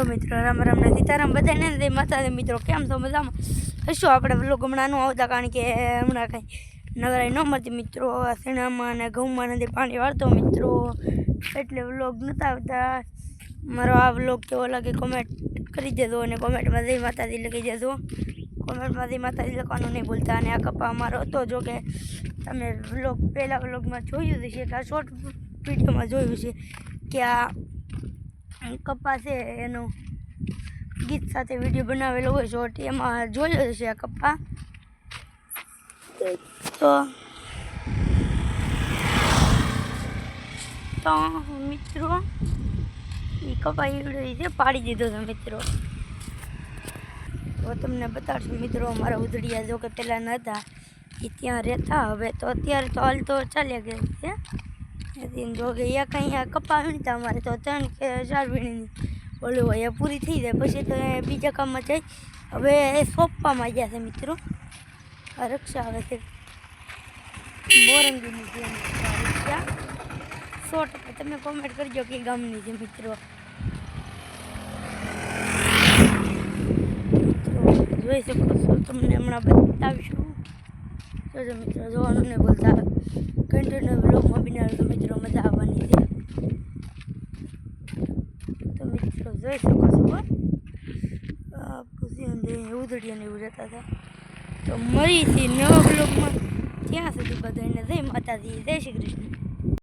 મિત્રો રામ રામ ને સીતારામ બધાને જય માતાજી મિત્રો કેમ છો મજામાં હશો આપણે વ્લોગ હમણાં ન આવતા કારણ કે હમણાં કંઈ નવરાઈ ન મળતી મિત્રો શેણામાં અને ઘઉંમાં નથી પાણી વાળતો મિત્રો એટલે વ્લોગ નહોતા આવતા મારો આ વ્લોગ કેવો લાગે કોમેન્ટ કરી દેજો અને કોમેન્ટમાં જય માતાજી લખી દેજો કોમેન્ટમાં જય માતાજી લખવાનું નહીં ભૂલતા અને આ કપા અમારો હતો જો કે તમે વ્લોગ પહેલાં વ્લોગમાં જોયું હશે કે આ શોર્ટ વિડીયોમાં જોયું છે કે આ કપા છે એનું ગીત સાથે વિડીયો બનાવેલો હોય શોર્ટ એમાં જોયો છે આ કપા તો મિત્રો એ કપા ઈવડો છે પાડી દીધો છે મિત્રો તો તમને બતાડશું મિત્રો અમારા ઉધડિયા જો કે પહેલાં નહોતા એ ત્યાં રહેતા હવે તો અત્યારે તો હાલ તો ચાલ્યા ગયા છે જો કે અહીંયા કંઈ કપા વીણતા અમારે તો 3 કે 4 વીણીની ઓલું હોય પૂરી થઈ જાય પછી તો બીજા કામમાં જાય હવે એ સોંપવામાં ગયા છે મિત્રો આ રક્ષા આવે છે મોરંગીની છે રિક્ષા 100% તમે કોમેન્ટ કરજો કે ગામની છે મિત્રો જોઈ શકો છો તમને હમણાં બતાવીશું જોજો મિત્રો જોવાનું નહીં બોલતા કન્ટિન્યુ બ્લોગમાં બનાવ્યું તો મિત્રો મજા આવવાની છે તો મિત્રો જોઈ શકો છો ખુશી અંદર ઉધડિયાને એવું રહેતા હતા તો મળીથી નવા બ્લોગમાં ત્યાં સુધી બધાને જય માતાજી જય શ્રી કૃષ્ણ.